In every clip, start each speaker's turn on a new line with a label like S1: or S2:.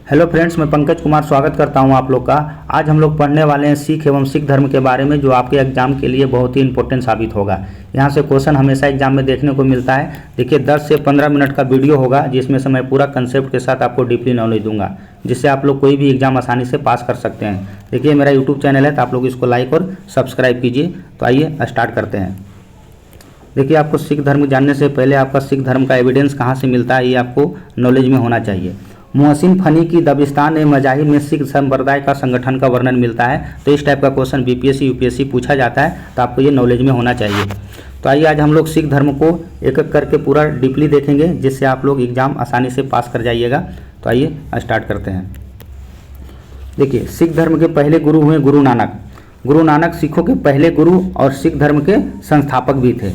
S1: Hello friends, मैं पंकज कुमार स्वागत करता हूं आप लोग का। आज हम लोग पढ़ने वाले हैं सिख एवं सिख धर्म के बारे में, जो आपके एग्जाम के लिए बहुत ही इंपॉर्टेंट साबित होगा। यहां से क्वेश्चन हमेशा एग्जाम में देखने को मिलता है। देखिए 10 से 15 मिनट का वीडियो होगा, जिसमें से मैं पूरा कंसेप्ट के साथ आपको डीपली नॉलेज दूंगा, जिससे आप लोग कोई भी एग्जाम आसानी से पास कर सकते हैं। देखिए मेरा यूट्यूब चैनल है, तो आप लोग इसको लाइक और सब्सक्राइब कीजिए। तो आइए स्टार्ट करते हैं। देखिए, आपको सिख धर्म जानने से पहले आपका सिख धर्म का एविडेंस कहाँ से मिलता है, ये आपको नॉलेज में होना चाहिए। मोहसिन फनी की दबिस्तान ए मजाहिब में सिख संप्रदाय का संगठन का वर्णन मिलता है। तो इस टाइप का क्वेश्चन बीपीएससी यूपीएससी पूछा जाता है, तो आपको ये नॉलेज में होना चाहिए। तो आइए आज हम लोग सिख धर्म को एक एक करके पूरा डीपली देखेंगे, जिससे आप लोग एग्जाम आसानी से पास कर जाइएगा। तो आइए स्टार्ट करते हैं। देखिए, सिख धर्म के पहले गुरु हुए गुरु नानक। गुरु नानक सिखों के पहले गुरु और सिख धर्म के संस्थापक भी थे।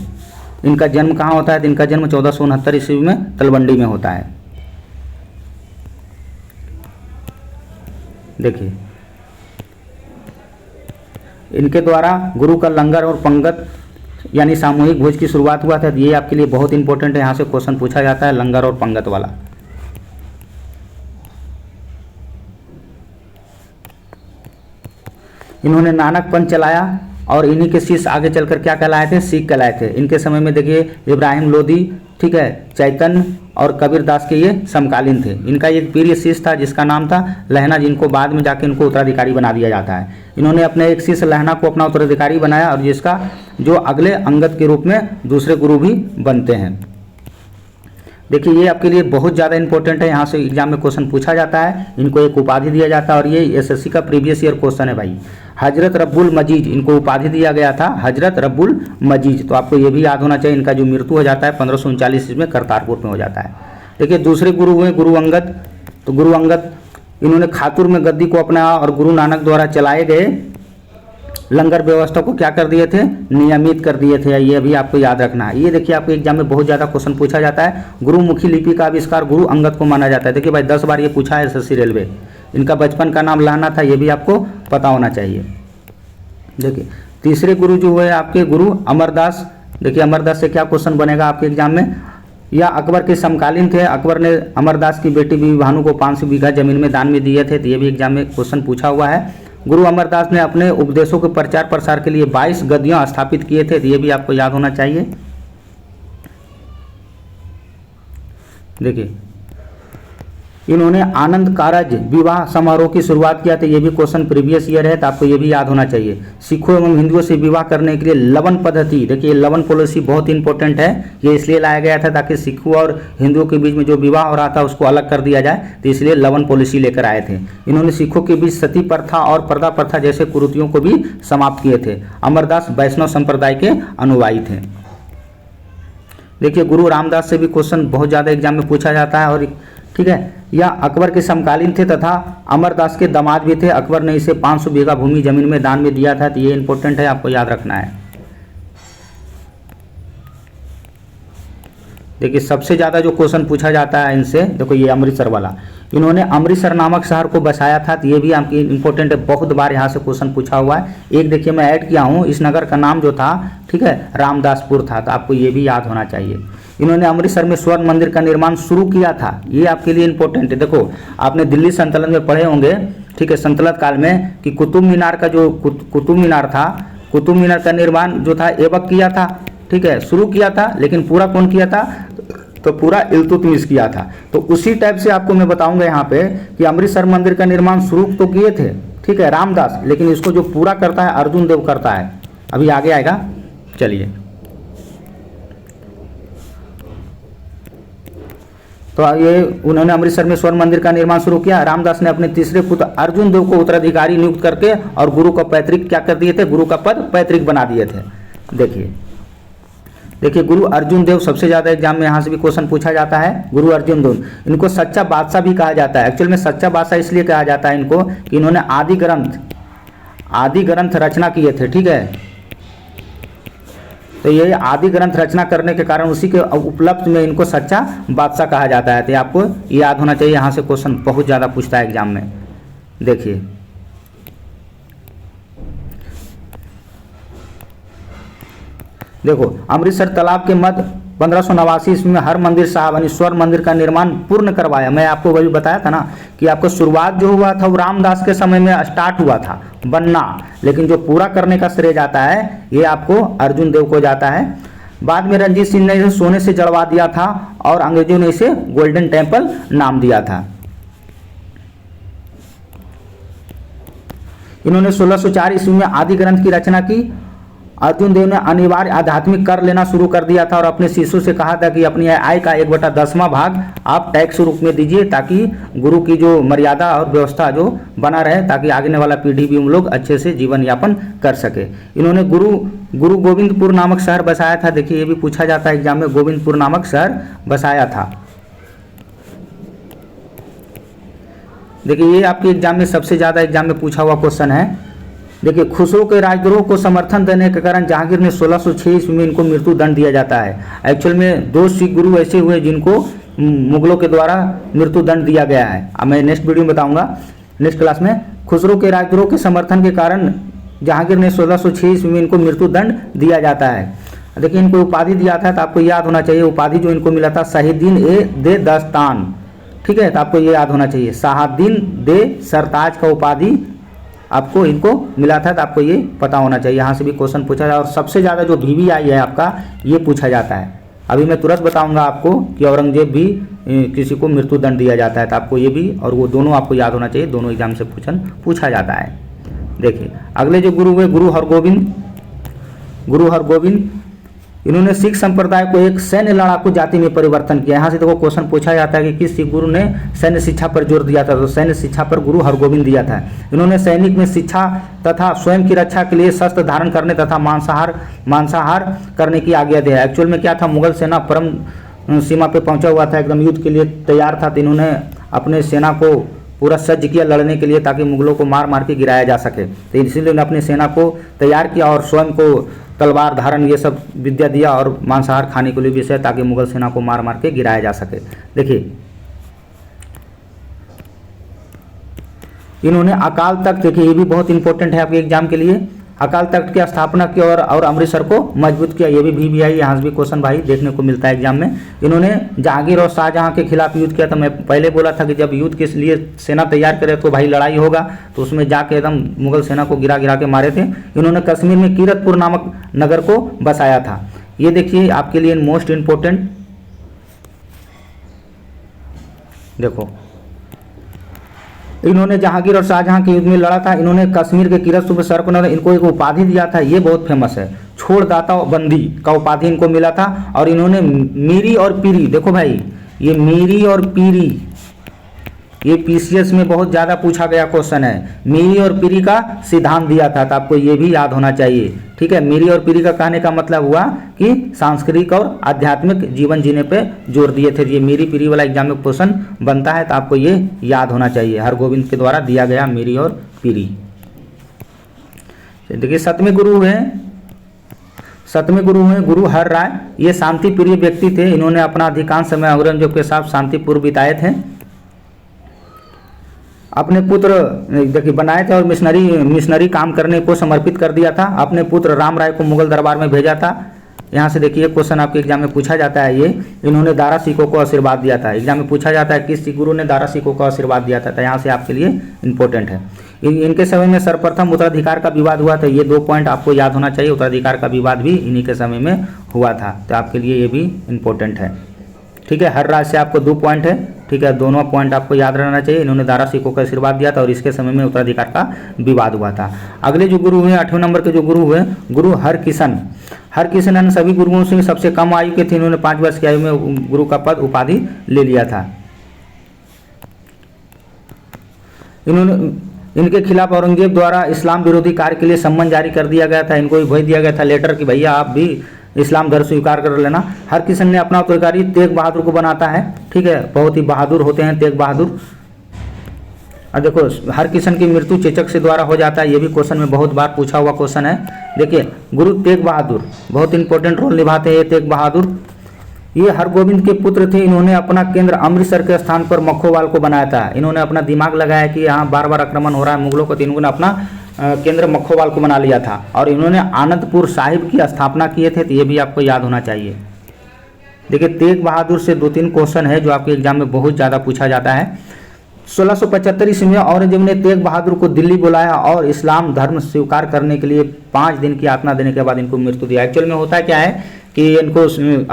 S1: इनका जन्म कहाँ होता है? तो इनका जन्म 1469 ईस्वी में तलवंडी में होता है। देखिए, इनके द्वारा गुरु का लंगर और पंगत यानी सामूहिक भोज की शुरुआत हुआ था। ये आपके लिए बहुत इंपॉर्टेंट है, यहाँ से क्वेश्चन पूछा जाता है, लंगर और पंगत वाला। इन्होंने नानक पंथ चलाया और इन्हीं के शिष्य आगे चलकर क्या कहलाए थे? सिख कहलाए थे। इनके समय में देखिए इब्राहिम लोदी, ठीक है, चैतन्य और कबीर दास के ये समकालीन थे। इनका एक प्रिय शिष्य था जिसका नाम था लहना, जिनको बाद में जाके इनको उत्तराधिकारी बना दिया जाता है। इन्होंने अपने एक शिष्य लहना को अपना उत्तराधिकारी बनाया, और जिसका जो अगले अंगद के रूप में दूसरे गुरु भी बनते हैं। देखिए, ये आपके लिए बहुत ज़्यादा इंपॉर्टेंट है, यहाँ से एग्जाम में क्वेश्चन पूछा जाता है। इनको एक उपाधि दिया जाता है, और ये एसएससी का प्रीवियस ईयर क्वेश्चन है भाई। हजरत रब्बुल मजीज इनको उपाधि दिया गया था, हजरत रब्बुल मजीज। तो आपको ये भी याद होना चाहिए। इनका जो मृत्यु हो जाता है 1539 ईस्वी में करतारपुर में हो जाता है। देखिए, दूसरे गुरु हुए गुरु अंगद। तो गुरु अंगद इन्होंने खातुर में गद्दी को अपनाया और गुरु नानक द्वारा चलाए गए लंगर व्यवस्था को क्या कर दिए थे? नियमित कर दिए थे। ये भी आपको याद रखना है। ये देखिए, आपको एग्जाम में बहुत ज़्यादा क्वेश्चन पूछा जाता है। गुरुमुखी लिपि का आविष्कार गुरु अंगद को माना जाता है। देखिए भाई, 10 बार ये पूछा है एसएससी रेलवे। इनका बचपन का नाम लहना था, ये भी आपको पता होना चाहिए। देखिए, तीसरे गुरु जो हुए आपके गुरु अमरदास। देखिए, अमरदास से क्या क्वेश्चन बनेगा आपके एग्जाम में? या अकबर के समकालीन थे। अकबर ने अमरदास की बेटी बीबी भानु को 500 बीघा जमीन में दान में दिए थे। तो ये भी एग्जाम में क्वेश्चन पूछा हुआ है। गुरु अमरदास ने अपने उपदेशों के प्रचार प्रसार के लिए 22 गद्दियां स्थापित किए थे। तो ये भी आपको याद होना चाहिए। देखिए, इन्होंने आनंद कारज विवाह समारोह की शुरुआत किया था। ये भी क्वेश्चन प्रीवियस ईयर है, तो आपको ये भी याद होना चाहिए। सिखों एवं हिंदुओं से विवाह करने के लिए लवन पद्धति, देखिए लवन पॉलिसी बहुत इंपॉर्टेंट है। ये इसलिए लाया गया था ताकि सिखों और हिंदुओं के बीच में जो विवाह हो रहा था उसको अलग कर दिया जाए, तो इसलिए लवन पॉलिसी लेकर आए थे। इन्होंने सिखों के बीच सती प्रथा और पर्दा प्रथा जैसे कुरीतियों को भी समाप्त किए थे। अमरदास वैष्णव संप्रदाय के अनुयायी थे। देखिए, गुरु रामदास से भी क्वेश्चन बहुत ज़्यादा एग्जाम में पूछा जाता है, और ठीक है, या अकबर के समकालीन थे तथा अमरदास के दामाद भी थे। अकबर ने इसे 500 बीघा भूमि जमीन में दान में दिया था। तो ये इंपॉर्टेंट है, आपको याद रखना है। देखिए, सबसे ज़्यादा जो क्वेश्चन पूछा जाता है इनसे, देखो ये अमृतसर वाला। इन्होंने अमृतसर नामक शहर को बसाया था। तो ये भी आपकी इंपॉर्टेंट है, बहुत बार यहाँ से क्वेश्चन पूछा हुआ है। एक देखिए मैं ऐड किया हूँ, इस नगर का नाम जो था, ठीक है, रामदासपुर था। तो आपको ये भी याद होना चाहिए। इन्होंने अमृतसर में स्वर्ण मंदिर का निर्माण शुरू किया था। ये आपके लिए इंपॉर्टेंट है। देखो, आपने दिल्ली सल्तनत में पढ़े होंगे, ठीक है, सल्तनत काल में, कि कुतुब मीनार का जो कुतुब मीनार था, कुतुब मीनार का निर्माण जो था ऐबक किया था, ठीक है, शुरू किया था। लेकिन पूरा कौन किया था? तो पूरा इल्तुतमिश किया था। तो उसी टाइप से आपको मैं बताऊंगा यहाँ पे कि अमृतसर मंदिर का निर्माण शुरू तो किए थे, ठीक है, रामदास, लेकिन इसको जो पूरा करता है अर्जुन देव करता है। अभी आगे आएगा, चलिए। तो ये उन्होंने अमृतसर में स्वर्ण मंदिर का निर्माण शुरू किया। रामदास ने अपने तीसरे पुत्र अर्जुन देव को उत्तराधिकारी नियुक्त करके और गुरु का पैतृक क्या कर दिए थे? गुरु का पद पैतृक बना दिए थे। देखिए, गुरु अर्जुन देव सबसे ज़्यादा एग्जाम में यहाँ से भी क्वेश्चन पूछा जाता है। गुरु अर्जुन देव, इनको सच्चा बादशाह भी कहा जाता है। एक्चुअल में सच्चा बादशाह इसलिए कहा जाता है इनको कि इन्होंने आदि ग्रंथ रचना किए थे, ठीक है। तो ये आदि ग्रंथ रचना करने के कारण उसी के उपलब्ध में इनको सच्चा बादशाह कहा जाता है। तो आपको याद होना चाहिए, यहाँ से क्वेश्चन बहुत ज़्यादा पूछता है एग्जाम में। देखिए, देखो, अमृतसर तालाब के मध्य 1589 ईस्वी में हर मंदिर साहब यानी स्वर्ण मंदिर का निर्माण पूर्ण करवाया। मैं आपको वही बताया था ना कि आपको शुरुआत जो हुआ था वो रामदास के समय में स्टार्ट हुआ था बनना, लेकिन जो पूरा करने का श्रेय जाता है ये आपको अर्जुन देव को जाता है। बाद में रणजीत सिंह ने इसे सोने से जड़वा दिया था और अंग्रेजों ने इसे गोल्डन टेम्पल नाम दिया था। इन्होंने 1604 ईस्वी में आदि ग्रंथ की रचना की। अर्जुन देव ने अनिवार्य आध्यात्मिक कर लेना शुरू कर दिया था और अपने शिष्यों से कहा था कि अपनी आय का 1/10वां भाग आप टैक्स रूप में दीजिए, ताकि गुरु की जो मर्यादा और व्यवस्था जो बना रहे, ताकि आगे वाला पीढ़ी भी हम लोग अच्छे से जीवन यापन कर सके। इन्होंने गुरु गोविंदपुर नामक शहर बसाया था। देखिए ये भी पूछा जाता है एग्जाम में, गोविंदपुर नामक शहर बसाया था। देखिए ये आपके एग्जाम में सबसे ज़्यादा एग्जाम में पूछा हुआ क्वेश्चन है। देखिए खुसरो के राजद्रोह को समर्थन देने के कारण जहांगीर ने 1606 ईस्वी में इनको मृत्यु दंड दिया जाता है। एक्चुअल में 2 सिख गुरु ऐसे हुए जिनको मुगलों के द्वारा मृत्यु दंड दिया गया है। अब मैं नेक्स्ट वीडियो में बताऊंगा, नेक्स्ट क्लास में। खुसरो के राजद्रोह के समर्थन के कारण जहांगीर ने 1606 ईस्वी में इनको मृत्यु दंड दिया जाता है। देखिए इनको उपाधि दिया था, तो आपको याद होना चाहिए उपाधि जो इनको मिला था शहीदीन ए दे दस्तान, ठीक है, तो आपको ये याद होना चाहिए। शहादीन दे सरताज का उपाधि आपको इनको मिला था, तो आपको ये पता होना चाहिए। यहाँ से भी क्वेश्चन पूछा जाए और सबसे ज़्यादा जो VVI है आपका ये पूछा जाता है। अभी मैं तुरंत बताऊंगा आपको कि औरंगजेब भी किसी को मृत्यु दंड दिया जाता है, तो आपको ये भी और वो दोनों आपको याद होना चाहिए, दोनों एग्जाम से पूछा जाता है। देखिए अगले जो गुरु हुए गुरु हरगोविंद, इन्होंने सिख संप्रदाय को एक सैन्य लड़ाकू जाति में परिवर्तन किया। यहाँ से देखो क्वेश्चन पूछा जाता है कि किस सिख गुरु ने सैन्य शिक्षा पर जोर दिया था, तो सैन्य शिक्षा पर गुरु हरगोविंद दिया था। इन्होंने सैनिक में शिक्षा तथा स्वयं की रक्षा के लिए शस्त्र धारण करने तथा मांसाहार करने की आज्ञा दी। एक्चुअल में क्या था, मुगल सेना परम सीमा पे पहुंचा हुआ था, एकदम युद्ध के लिए तैयार था, तो इन्होंने अपने सेना को पूरा सज्ज किया लड़ने के लिए, ताकि मुगलों को मार मार के गिराया जा सके। तो इसीलिए उन्होंने अपनी सेना को तैयार किया और स्वयं को तलवार धारण ये सब विद्या दिया और मांसाहार खाने के लिए भी, ताकि मुगल सेना को मार मार के गिराया जा सके। देखिए इन्होंने अकाल तख्त, देखिए ये भी बहुत इंपॉर्टेंट है आपके एग्जाम के लिए, अकाल तख्त की स्थापना की और अमृतसर को मजबूत किया। ये भी VVI यहाँ से भी क्वेश्चन भाई देखने को मिलता है एग्जाम में। इन्होंने जहांगीर और शाहजहां के खिलाफ युद्ध किया था। मैं पहले बोला था कि जब युद्ध के लिए सेना तैयार करे तो भाई लड़ाई होगा, तो उसमें जाके एकदम मुगल सेना को गिरा के मारे थे। इन्होंने कश्मीर में कीरतपुर नामक नगर को बसाया था। ये देखिए आपके लिए मोस्ट इम्पोर्टेंट, देखो इन्होंने जहांगीर और शाहजहां के युद्ध में लड़ा था। इन्होंने कश्मीर के कीरतपुर शहर को इनको एक उपाधि दिया था, ये बहुत फेमस है, छोड़दाता बंदी का उपाधि इनको मिला था। और इन्होंने मीरी और पीरी, देखो भाई ये मीरी और पीरी, ये PCS में बहुत ज़्यादा पूछा गया क्वेश्चन है। मीरी और पीरी का सिद्धांत दिया था, तो आपको ये भी याद होना चाहिए, ठीक है। मीरी और पीरी का कहने का मतलब हुआ कि सांस्कृतिक और आध्यात्मिक जीवन जीने पे जोर दिए थे। ये मीरी पीरी वाला एग्जाम में क्वेश्चन बनता है, तो आपको ये याद होना चाहिए, हरगोविंद के द्वारा दिया गया मीरी और पीरी। देखिए सातवें गुरु हैं गुरु हर राय। ये शांति प्रिय व्यक्ति थे। इन्होंने अपना अधिकांश समय औरंगजेब के साथ शांतिपूर्व बिताए थे। अपने पुत्र देखिए बनाए थे और मिशनरी काम करने को समर्पित कर दिया था। अपने पुत्र राम राय को मुगल दरबार में भेजा था। यहाँ से देखिए क्वेश्चन आपके एग्जाम में पूछा जाता है, ये इन्होंने दारा सिखों को आशीर्वाद दिया था। एग्जाम में पूछा जाता है किस सिख गुरु ने दारा सिखों को आशीर्वाद दिया था, तो यहाँ से आपके लिए इंपॉर्टेंट है। इनके समय में सर्वप्रथम उत्तराधिकार का विवाद हुआ था। ये 2 पॉइंट आपको याद होना चाहिए, उत्तराधिकार का विवाद भी इन्हीं के समय में हुआ था, तो आपके लिए ये भी इंपॉर्टेंट है, ठीक है। हर राज्य से आपको 2 पॉइंट है, ठीक है, दोनों पॉइंट आपको याद रहना चाहिए। इन्होंने दारा सिखों का आशीर्वाद दिया था और इसके समय में उत्तराधिकार का विवाद हुआ था। अगले जो गुरु हुए 8वें नंबर के जो गुरु हुए गुरु हरकिशन सभी गुरुओं से सबसे कम आयु के थे। इन्होंने 5 वर्ष की आयु में गुरु का पद उपाधि ले लिया था। इनके खिलाफ औरंगजेब द्वारा इस्लाम विरोधी कार्य के लिए सम्मन जारी कर दिया गया था। इनको भी भेज दिया गया था लेटर कि भैया आप भी इस्लाम धर्म स्वीकार कर लेना। हरकिशन ने अपना उत्तराधिकारी तेग बहादुर को बनाता है, ठीक है, बहुत ही बहादुर होते हैं तेग बहादुर। और देखो हरकिशन की मृत्यु चेचक से द्वारा हो जाता है, ये भी क्वेश्चन में बहुत बार पूछा हुआ क्वेश्चन है। देखिए गुरु तेग बहादुर बहुत इंपॉर्टेंट रोल निभाते हैं। ये तेग बहादुर ये हरगोविंद के पुत्र थे। इन्होंने अपना केंद्र अमृतसर के स्थान पर मखोवाल को बनाया था। इन्होंने अपना दिमाग लगाया कि यहाँ बार बार आक्रमण हो रहा है मुगलों को, तो इन्होंने अपना केंद्र मखोवाल को बना लिया था। और इन्होंने आनंदपुर साहिब की स्थापना किए थे, तो ये भी आपको याद होना चाहिए। देखिए तेग बहादुर से 2-3 क्वेश्चन है जो आपके एग्जाम में बहुत ज़्यादा पूछा जाता है। 1675 ईस्वी में औरंगजेब ने तेग बहादुर को दिल्ली बुलाया और इस्लाम धर्म स्वीकार करने के लिए 5 दिन की यातना देने के बाद इनको मृत्यु दिया। एक्चुअल में होता क्या है कि इनको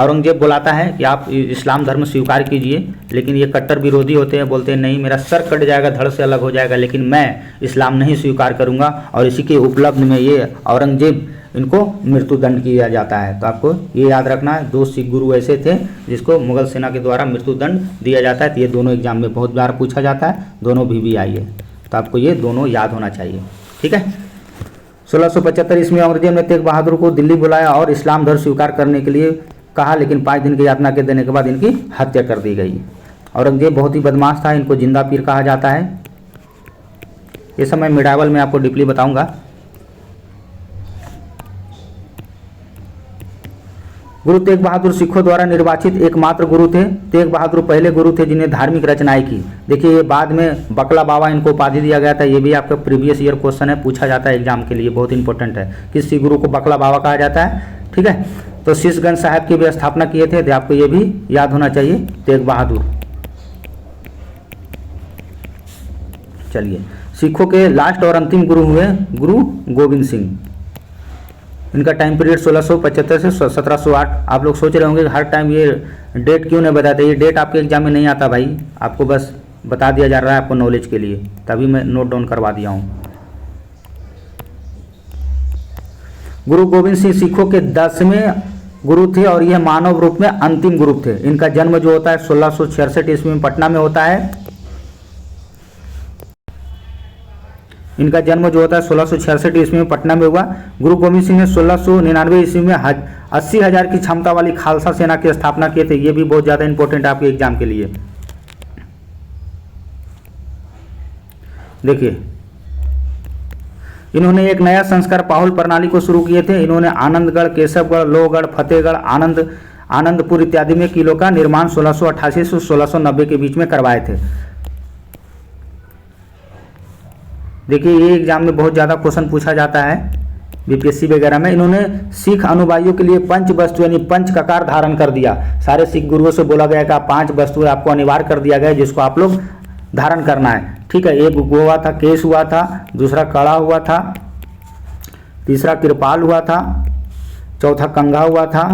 S1: औरंगजेब बुलाता है कि आप इस्लाम धर्म स्वीकार कीजिए, लेकिन ये कट्टर विरोधी होते हैं, बोलते हैं नहीं मेरा सर कट जाएगा, धड़ से अलग हो जाएगा, लेकिन मैं इस्लाम नहीं स्वीकार करूंगा। और इसी के उपलब्ध में ये औरंगजेब इनको मृत्युदंड किया जाता है। तो आपको ये याद रखना है, 2 सिख गुरु ऐसे थे जिसको मुगल सेना के द्वारा मृत्युदंड दिया जाता है। तो ये दोनों एग्जाम में बहुत बार पूछा जाता है, दोनों VVI है, तो आपको ये दोनों याद होना चाहिए। ठीक है। 1675 ईस्वी में औरंगजेब ने तेग बहादुर को दिल्ली बुलाया और इस्लाम धर्म स्वीकार करने के लिए कहा, लेकिन 5 दिन की यातना के देने के बाद इनकी हत्या कर दी गई। औरंगजेब बहुत ही बदमाश था, इनको जिंदा पीर कहा जाता है। ये सब मैं मिडावल में आपको डीपली बताऊंगा। गुरु तेग बहादुर सिखों द्वारा निर्वाचित एकमात्र गुरु थे। तेग बहादुर पहले गुरु थे जिन्हें धार्मिक रचनाएं की। देखिए ये बाद में बकला बाबा इनको उपाधि दिया गया था। ये भी आपका प्रीवियस ईयर क्वेश्चन है, पूछा जाता है एग्जाम के लिए, बहुत इंपॉर्टेंट है। किस सिख गुरु को बकला बाबा कहा जाता है? ठीक है। तो शीशगंज साहब की भी स्थापना किए थे, तो आपको ये भी याद होना चाहिए, तेग बहादुर। चलिए, सिखों के लास्ट और अंतिम गुरु हुए गुरु गोविंद सिंह। इनका टाइम पीरियड 1675 से 1708। आप लोग सोच रहे होंगे हर टाइम ये डेट क्यों नहीं बताते। ये डेट आपके एग्जाम में नहीं आता भाई, आपको बस बता दिया जा रहा है आपको नॉलेज के लिए, तभी मैं नोट डाउन करवा दिया हूँ। गुरु गोविंद सिंह सिखों के 10वें गुरु थे और यह मानव रूप में अंतिम गुरु थे। इनका जन्म जो होता है 1666 ईस्वी में पटना में होता है। इनका जन्म जो होता है 1666 ईस्वी में पटना में हुआ। गुरु गोविंद सिंह ने 1699 ईस्वी में 80,000 की क्षमता वाली खालसा सेना की स्थापना किए थे। ये भी बहुत ज़्यादा इंपॉर्टेंट है आपके एग्जाम के लिए। देखिए, इन्होंने एक नया संस्कार पाहुल प्रणाली को शुरू किए थे। इन्होंने आनंदगढ़, केशवगढ़, लोहगढ़, फतेहगढ़, आनंदपुर इत्यादि में किलों का निर्माण 1688 से 1690 के बीच में करवाए थे। देखिए, ये एग्जाम में बहुत ज़्यादा क्वेश्चन पूछा जाता है बीपीएससी वगैरह में। इन्होंने सिख अनुयायियों के लिए 5 वस्तु यानी 5 ककार धारण कर दिया। सारे सिख गुरुओं से बोला गया कि 5 वस्तुएं आपको अनिवार्य कर दिया गया जिसको आप लोग धारण करना है। ठीक है, एक हुआ था केश हुआ था, दूसरा कड़ा हुआ था, तीसरा कृपाल हुआ था, चौथा कंघा हुआ था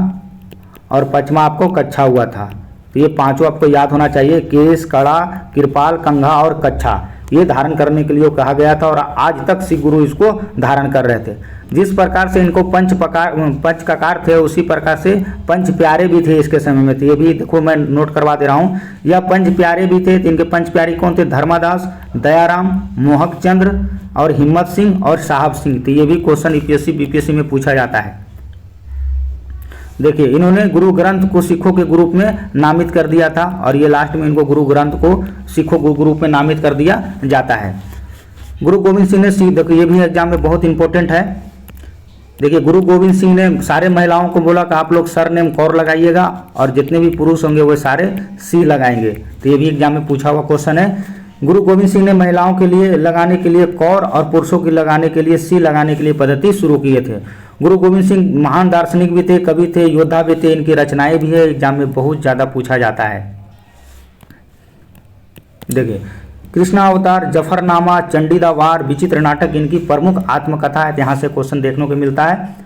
S1: और 5वां आपको कच्छा हुआ था। तो ये 5 आपको याद होना चाहिए, केश, कड़ा, कृपाल, कंघा और कच्छा। ये धारण करने के लिए कहा गया था और आज तक सिख गुरु इसको धारण कर रहे थे। जिस प्रकार से इनको 5 ककार थे, उसी प्रकार से 5 प्यारे भी थे इसके समय में। तो ये भी देखो मैं नोट करवा दे रहा हूँ, यह 5 प्यारे भी थे। तो इनके 5 प्यारे कौन थे? धर्मादास, दयाराम, मोहक चंद्र और हिम्मत सिंह और साहब सिंह। तो ये भी क्वेश्चन यूपीएससी बीपीएससी में पूछा जाता है। देखिए, इन्होंने गुरु ग्रंथ को सिखों के ग्रुप में नामित कर दिया था और ये लास्ट में इनको गुरु ग्रंथ को सिखों के ग्रुप में नामित कर दिया जाता है। गुरु गोविंद सिंह ने देखो ये भी एग्जाम में बहुत इंपॉर्टेंट है। देखिए, गुरु गोविंद सिंह ने सारे महिलाओं को बोला कि आप लोग सर नेम कौर लगाइएगा और जितने भी पुरुष होंगे वो सारे सी लगाएंगे। तो ये भी एग्जाम में पूछा हुआ क्वेश्चन है। गुरु गोविंद सिंह ने महिलाओं के लिए लगाने के लिए कौर और पुरुषों की लगाने के लिए सी लगाने के लिए पद्धति शुरू किए थे। गुरु गोविंद सिंह महान दार्शनिक भी थे, कवि थे, योद्धा भी थे। इनकी रचनाएं भी है, एग्जाम में बहुत ज़्यादा पूछा जाता है। देखिए, कृष्णा अवतार, जफरनामा, चंडीदा वार, विचित्र नाटक इनकी प्रमुख आत्मकथा है। यहाँ से क्वेश्चन देखने को मिलता है।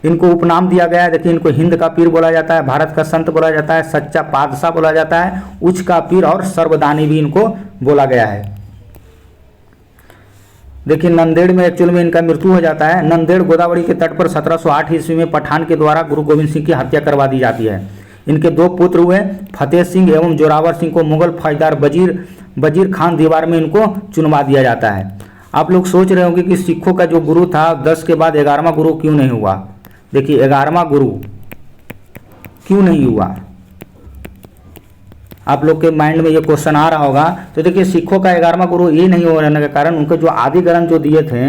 S1: इनको उपनाम दिया गया है। देखिए, इनको हिंद का पीर बोला जाता है, भारत का संत बोला जाता है, सच्चा पादशाह बोला जाता है, उच्च का पीर और सर्वदानी भी इनको बोला गया है। देखिए, नंदेड़ में एक्चुअल में इनका मृत्यु हो जाता है। नंदेड़ गोदावरी के तट पर 1708 ईस्वी में पठान के द्वारा गुरु गोविंद सिंह की हत्या करवा दी जाती है। इनके 2 पुत्र हुए, फतेह सिंह एवं जोरावर सिंह को मुगल फौजदार वजीर खान दीवार में इनको चुनवा दिया जाता है। आप लोग सोच रहे होंगे कि सिखों का जो गुरु था 10 के बाद 11वां गुरु क्यों नहीं हुआ। देखिए, 11वां गुरु क्यों नहीं हुआ, आप लोग के माइंड में ये क्वेश्चन आ रहा होगा। तो देखिए, सिखों का 11वां गुरु ये नहीं होने के कारण उनके जो आदि ग्रंथ जो दिए थे,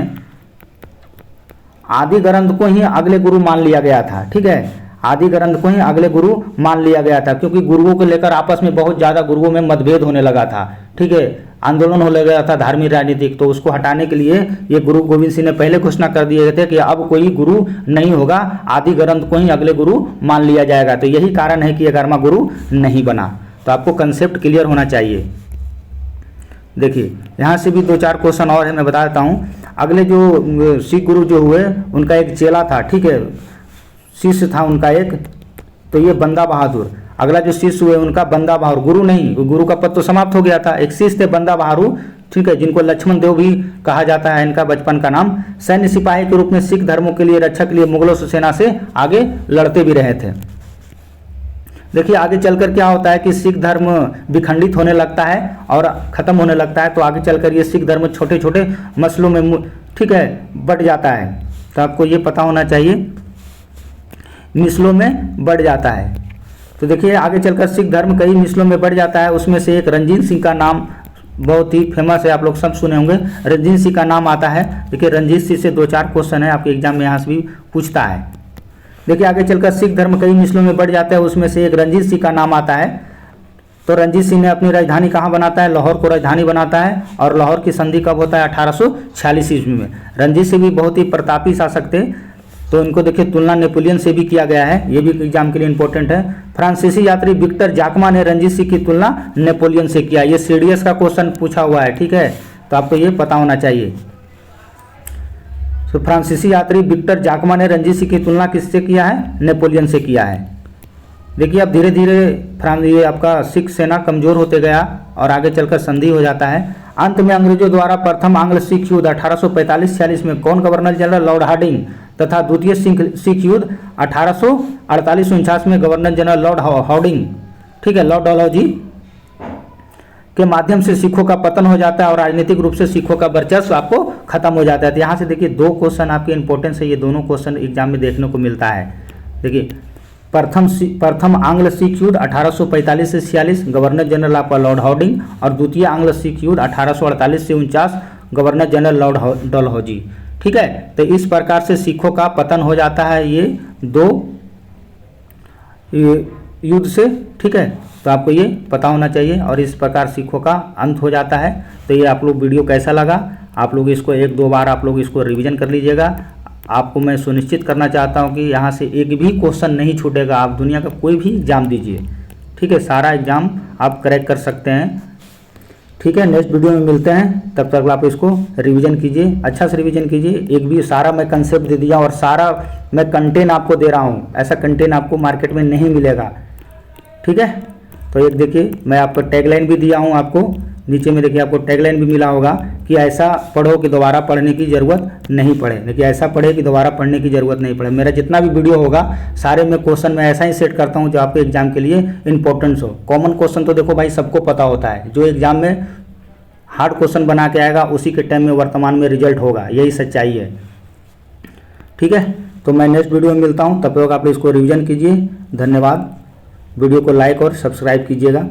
S1: आदि ग्रंथ को ही अगले गुरु मान लिया गया था। ठीक है, आदि ग्रंथ को ही अगले गुरु मान लिया गया था, क्योंकि गुरुओं को लेकर आपस में बहुत ज़्यादा गुरुओं में मतभेद होने लगा था। ठीक है, आंदोलन होने लगा था धार्मिक राजनीतिक, तो उसको हटाने के लिए ये गुरु गोविंद सिंह ने पहले घोषणा कर दिए थे कि अब कोई गुरु नहीं होगा, आदि ग्रंथ को ही अगले गुरु मान लिया जाएगा। तो यही कारण है कि 11वां गुरु नहीं बना। तो आपको कंसेप्ट क्लियर होना चाहिए। देखिए यहाँ से भी 2-4 क्वेश्चन और है, मैं बता देता हूँ। अगले जो सिख गुरु जो हुए उनका एक चेला था, ठीक है, शिष्य था उनका एक, तो ये बंदा बहादुर। अगला जो शिष्य हुए उनका बंदा बहादुर, गुरु नहीं, गुरु का पद तो समाप्त हो गया था। एक शिष्य थे बंदा बहादुर, ठीक है, जिनको लक्ष्मण देव भी कहा जाता है, इनका बचपन का नाम। सैन्य सिपाही के रूप में सिख धर्मों के लिए रक्षा के लिए मुगलों से सेना से आगे लड़ते भी रहे थे। देखिए आगे चलकर क्या होता है कि सिख धर्म विखंडित होने लगता है और ख़त्म होने लगता है। तो आगे चलकर ये सिख धर्म छोटे छोटे मसलों में, ठीक है, बढ़ जाता है। तो आपको ये पता होना चाहिए, मिसलों में बढ़ जाता है। तो देखिए आगे चलकर सिख धर्म कई मिसलों में बढ़ जाता है। उसमें से एक रंजीत सिंह का नाम बहुत ही फेमस है, आप लोग सब सुने होंगे, रंजीत सिंह का नाम आता है। देखिए रंजीत सिंह से 2-4 क्वेश्चन है आपके एग्जाम में यहाँ से भी पूछता है। देखिए आगे चलकर सिख धर्म कई मिसलों में बढ़ जाता है, उसमें से एक रंजीत सिंह का नाम आता है। तो रंजीत सिंह ने अपनी राजधानी कहाँ बनाता है, लाहौर को राजधानी बनाता है। और लाहौर की संधि कब होता है, 1846 ईस्वी में। रंजीत सिंह भी बहुत ही प्रतापी शासक थे, तो इनको देखिए तुलना नेपोलियन से भी किया गया है, ये भी एग्जाम के लिए इंपॉर्टेंट है। फ्रांसीसी यात्री विक्टर जाकमा ने रंजीत सिंह की तुलना नेपोलियन से किया, ये सीडीएस का क्वेश्चन पूछा हुआ है, ठीक है, तो आपको ये पता होना चाहिए। तो फ्रांसीसी यात्री विक्टर जाकमा ने रंजीत सिंह की तुलना किससे किया है, नेपोलियन से किया है। देखिए अब धीरे धीरे ये आपका सिख सेना कमजोर होते गया और आगे चलकर संधि हो जाता है। अंत में अंग्रेजों द्वारा प्रथम आंग्ल सिख युद्ध 1845-46 में कौन गवर्नर जनरल, लॉर्ड हार्डिंग, तथा द्वितीय सिख युद्ध 1848-49 में गवर्नर जनरल लॉर्ड हार्डिंग, ठीक है, लॉर्ड डलहौजी के माध्यम से सिखों का पतन हो जाता है और राजनीतिक रूप से सिखों का वर्चस्व आपको खत्म हो जाता है। तो यहाँ से देखिए 2 क्वेश्चन आपके इंपॉर्टेंस है, ये दोनों क्वेश्चन एग्जाम में देखने को मिलता है। देखिए प्रथम आंग्ल सिख युद्ध 1845 से 46, गवर्नर जनरल आपका लॉर्ड हार्डिंग, और द्वितीय आंग्ल सिख युद्ध 1848 से 49, गवर्नर जनरल लॉर्ड डलहौजी, ठीक है। तो इस प्रकार से सिखों का पतन हो जाता है ये 2 युद्ध से, ठीक है, तो आपको ये पता होना चाहिए। और इस प्रकार सिखों का अंत हो जाता है। तो ये आप लोग वीडियो कैसा लगा, आप लोग इसको 1-2 बार आप लोग इसको रिवीजन कर लीजिएगा। आपको मैं सुनिश्चित करना चाहता हूँ कि यहाँ से एक भी क्वेश्चन नहीं छूटेगा। आप दुनिया का कोई भी एग्जाम दीजिए, ठीक है, सारा एग्जाम आप क्रैक कर सकते हैं, ठीक है। नेक्स्ट वीडियो में मिलते हैं, तब तक आप इसको रिवीजन कीजिए, अच्छा से रिवीजन कीजिए। एक भी सारा मैं कंसेप्ट दे दिया और सारा मैं कंटेंट आपको दे रहा हूँ, ऐसा कंटेंट आपको मार्केट में नहीं मिलेगा, ठीक है। तो एक देखिए मैं आपको टैगलाइन भी दिया हूँ, आपको नीचे में देखिए आपको टैगलाइन भी मिला होगा कि ऐसा पढ़ो कि दोबारा पढ़ने की ज़रूरत नहीं पड़े। देखिए ऐसा पढ़े कि दोबारा पढ़ने की ज़रूरत नहीं पड़े। मेरा जितना भी वीडियो होगा सारे में क्वेश्चन मैं ऐसा ही सेट करता हूँ जो आपके एग्जाम के लिए इंपॉर्टेंस हो। कॉमन क्वेश्चन तो देखो भाई सबको पता होता है, जो एग्जाम में हार्ड क्वेश्चन बना के आएगा उसी के टाइम में वर्तमान में रिजल्ट होगा, यही सच्चाई है, ठीक है। तो मैं नेक्स्ट वीडियो में मिलता हूँ, तब तक आप इसको रिविजन कीजिए। धन्यवाद। वीडियो को लाइक और सब्सक्राइब कीजिएगा।